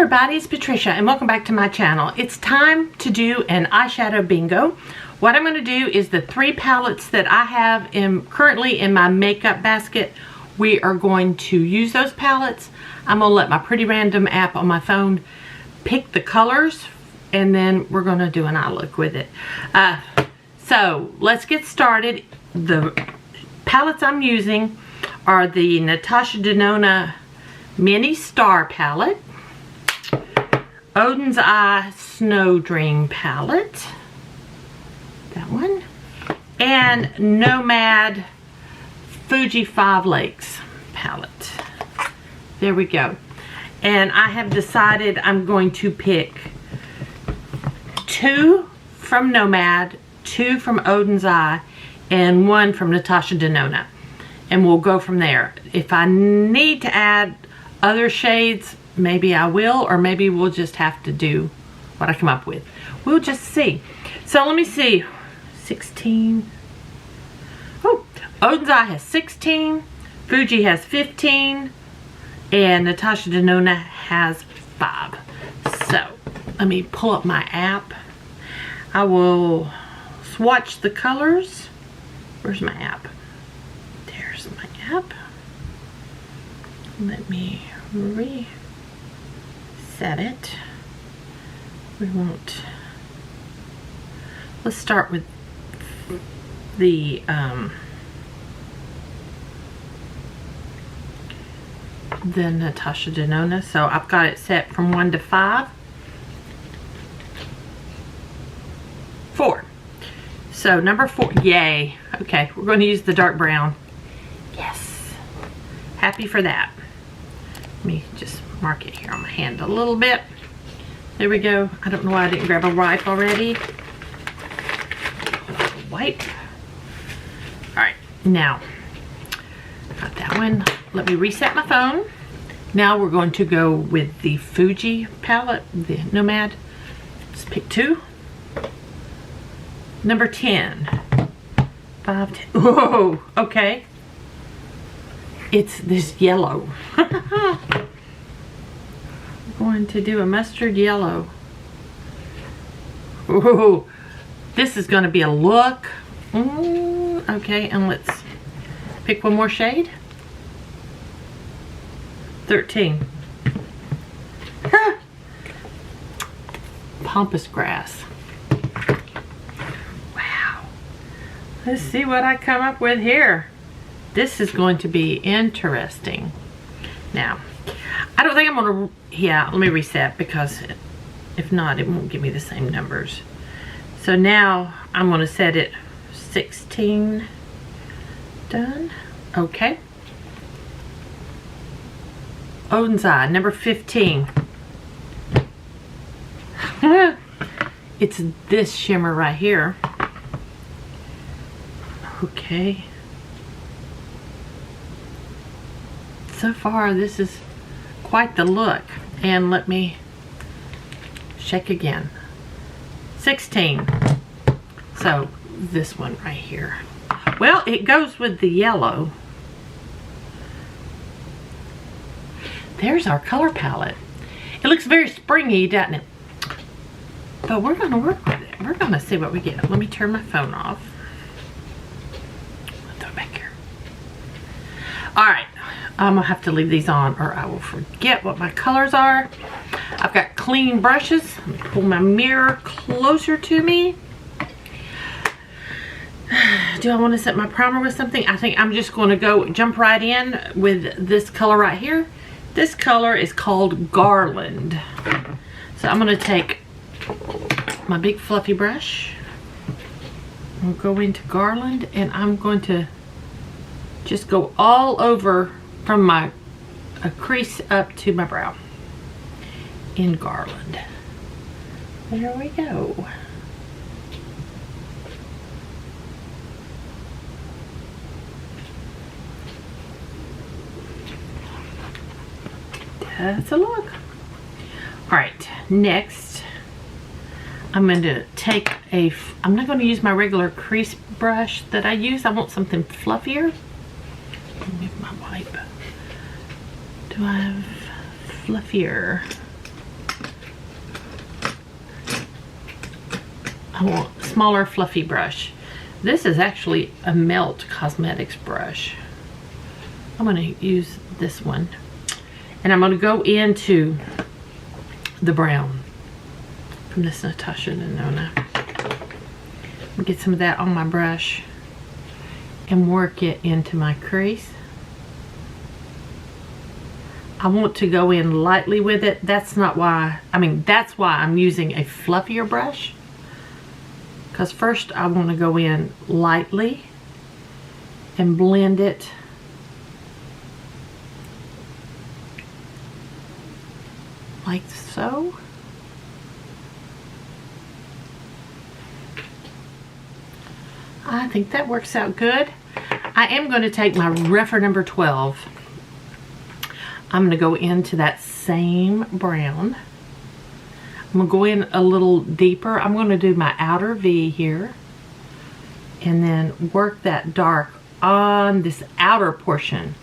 everybody, it's Patricia and welcome back to my channel. It's time to do an eyeshadow bingo. What I'm going to do is the 3 palettes that I have currently in my makeup basket. We are going to use those palettes. I'm going to let my Pretty Random app on my phone pick the colors and then we're going to do an eye look with it. So let's get started. The palettes I'm using are the Natasha Denona Mini Star palette, Odin's Eye Snow Dream palette, that one, and Nomad Fuji 5 Lakes palette. There we go. And I have decided I'm going to pick 2 from Nomad, 2 from Odin's Eye, and 1 from Natasha Denona. And we'll go from there. If I need to add other shades, maybe I will, or maybe we'll just have to do what I come up with. We'll just see. So let me see. 16. Oh, Odin's Eye has 16. Fuji has 15. And Natasha Denona has 5. So let me pull up my app. I will swatch the colors. Where's my app? There's my app. Let me reset it. We won't. Let's start with the Natasha Denona. So I've got it set from 1 to 5. 4. So number 4, yay. Okay, we're going to use the dark brown. Yes. Happy for that. Let me just mark it here on my hand a little bit. There we go. I don't know why I didn't grab a wipe already. Wipe. Alright, now, got that one. Let me reset my phone. Now we're going to go with the Fuji palette, the Nomad. Let's pick 2. Number 10. 5, 10. Whoa, okay. It's this yellow. I'm going to do a mustard yellow. Ooh, this is going to be a look. Okay, and let's pick one more shade. 13. Pampas grass. Wow. Let's see what I come up with here. This is going to be interesting. Now, I don't think I'm going to, yeah, let me reset because if not, it won't give me the same numbers. So now I'm going to set it 16. Done. Okay. Odin's Eye, number 15. It's this shimmer right here. Okay. So far, this is quite the look. And let me check again. 16. So, this one right here. Well, it goes with the yellow. There's our color palette. It looks very springy, doesn't it? But we're going to work with it. We're going to see what we get. Let me turn my phone off. I'll throw it back here. Alright. I'm going to have to leave these on or I will forget what my colors are. I've got clean brushes. Let me pull my mirror closer to me. Do I want to set my primer with something? I think I'm just going to go jump right in with this color right here. This color is called Garland. So I'm going to take my big fluffy brush. I'll go into Garland and I'm going to just go all over from my crease up to my brow in Garland. There we go. That's a look. Alright, next I'm going to take I'm not going to use my regular crease brush that I use. I want something fluffier. Let me get my wipe. Do I have fluffier? I want a smaller fluffy brush. This is actually a Melt Cosmetics brush. I'm going to use this one. And I'm going to go into the brown from this Natasha Denona. Get some of that on my brush and work it into my crease. I want to go in lightly with it. That's not why, that's why I'm using a fluffier brush. Because first I want to go in lightly and blend it like so. I think that works out good. I am going to take my Rephr number 12. I'm going to go into that same brown. I'm going to go in a little deeper. I'm going to do my outer V here. And then work that dark on this outer portion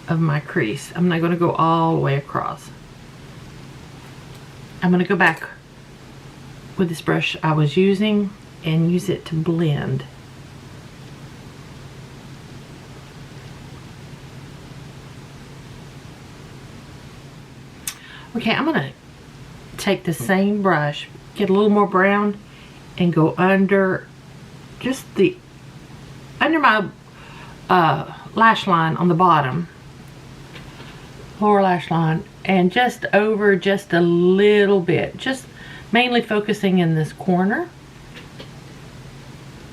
of my crease. I'm not going to go all the way across. I'm going to go back with this brush I was using and use it to blend. Okay, I'm gonna take the same brush, get a little more brown, and go under just under my lash line on the bottom, lower lash line, and just over just a little bit, just mainly focusing in this corner,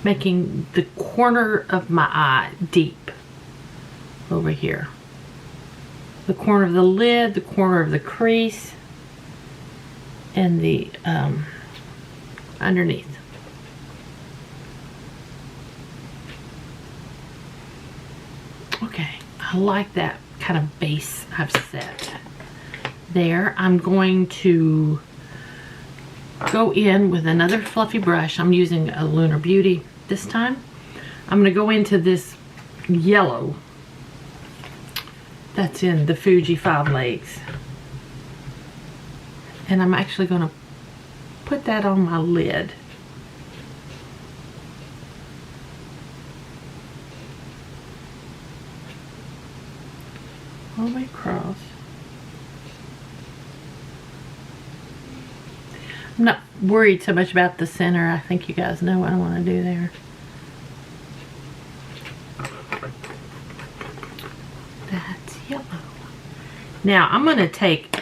making the corner of my eye deep over here. The corner of the lid, the corner of the crease, and the underneath. Okay, I like that kind of base I've set there. I'm going to go in with another fluffy brush. I'm using a Lunar Beauty this time. I'm going to go into this yellow that's in the Fuji 5 Legs. And I'm actually going to put that on my lid. All the way across. I'm not worried so much about the center. I think you guys know what I want to do there. That's yellow. Now I'm going to take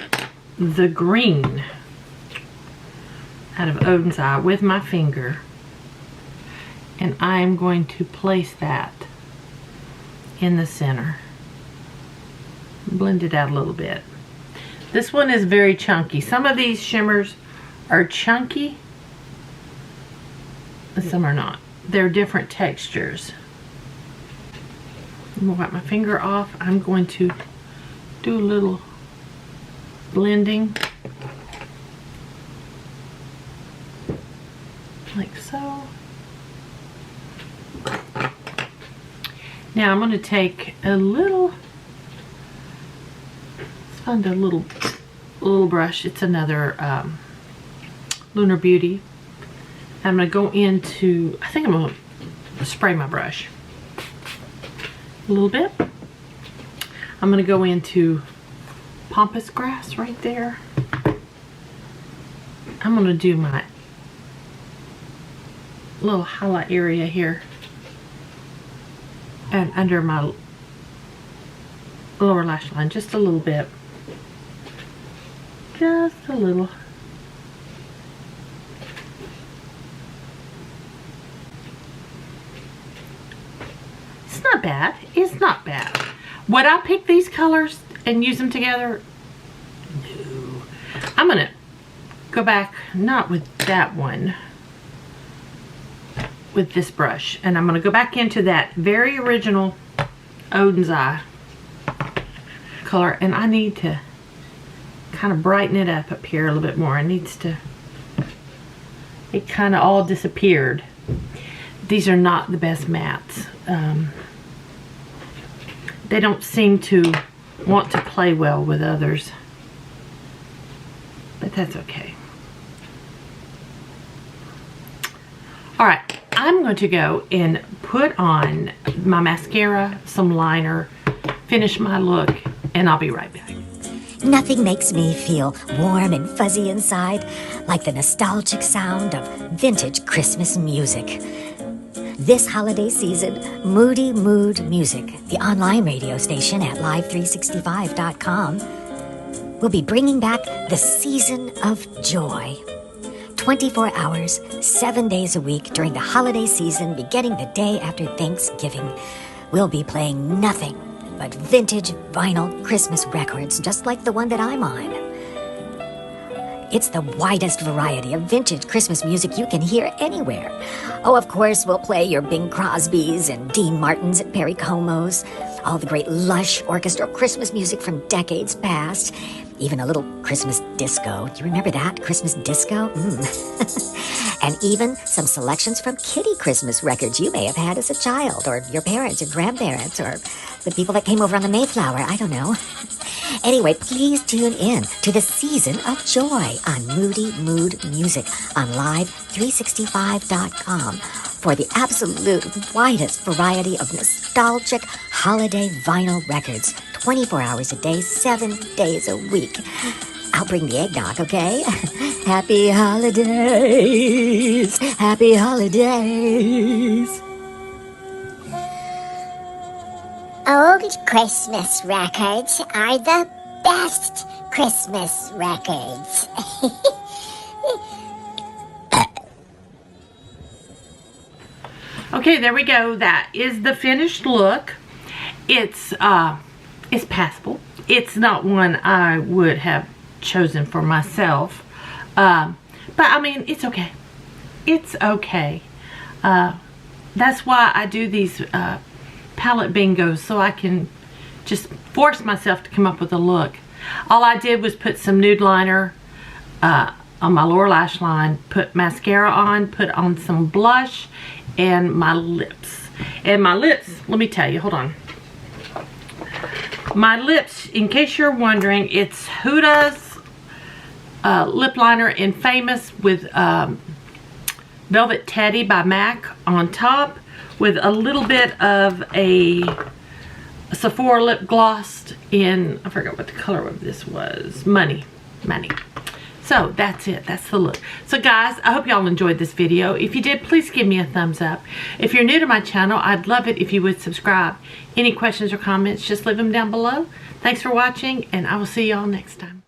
the green out of Odin's Eye with my finger, and I'm going to place that in the center. Blend it out a little bit. This one is very chunky. Some of these shimmers are chunky and some are not. They're different textures. I'm going to wipe my finger off. I'm going to do a little blending like so. Now I'm going to take a little, let's find a little brush. It's another Lunar Beauty. I'm going to go into, I think I'm going to spray my brush a little bit. I'm going to go into Pampas Grass right there. I'm going to do my little highlight area here and under my lower lash line, just a little bit. Just a little. It's not bad. It's not bad. Would I pick these colors and use them together? No. I'm going to go back, not with that one, with this brush. And I'm going to go back into that very original Odin's Eye color. And I need to kind of brighten it up here a little bit more. It needs to, it kind of all disappeared. These are not the best mattes. They don't seem to want to play well with others, but that's okay. Alright, I'm going to go and put on my mascara, some liner, finish my look, and I'll be right back. Nothing makes me feel warm and fuzzy inside like the nostalgic sound of vintage Christmas music. This holiday season, Moody Mood Music, the online radio station at live365.com, will be bringing back the season of joy. 24 hours, 7 days a week during the holiday season, beginning the day after Thanksgiving. We'll be playing nothing but vintage vinyl Christmas records, just like the one that I'm on. It's the widest variety of vintage Christmas music you can hear anywhere. Oh, of course, we'll play your Bing Crosbys and Dean Martins and Perry Comos, all the great lush orchestral Christmas music from decades past, even a little Christmas disco. Do you remember that? Christmas disco? And even some selections from kiddie Christmas records you may have had as a child, or your parents or grandparents, or the people that came over on the Mayflower. I don't know. Anyway, please tune in to the Season of Joy on Moody Mood Music on live365.com for the absolute widest variety of nostalgic holiday vinyl records, 24 hours a day, 7 days a week. I'll bring the eggnog, okay? Happy holidays! Happy holidays! Old Christmas records are the best Christmas records. Okay, there we go. That is the finished look. It's passable. It's not one I would have chosen for myself. But I mean, it's okay. It's okay. That's why I do these palette bingos, so I can just force myself to come up with a look. All I did was put some nude liner on my lower lash line, put mascara on, put on some blush, and my lips. And my lips, let me tell you, hold on. My lips, in case you're wondering, it's Huda's lip liner in Famous with Velvet Teddy by MAC on top, with a little bit of a Sephora lip gloss in, I forgot what the color of this was, Money. So that's it. That's the look. So guys, I hope y'all enjoyed this video. If you did, please give me a thumbs up. If you're new to my channel, I'd love it if you would subscribe. Any questions or comments, just leave them down below. Thanks for watching, and I will see y'all next time.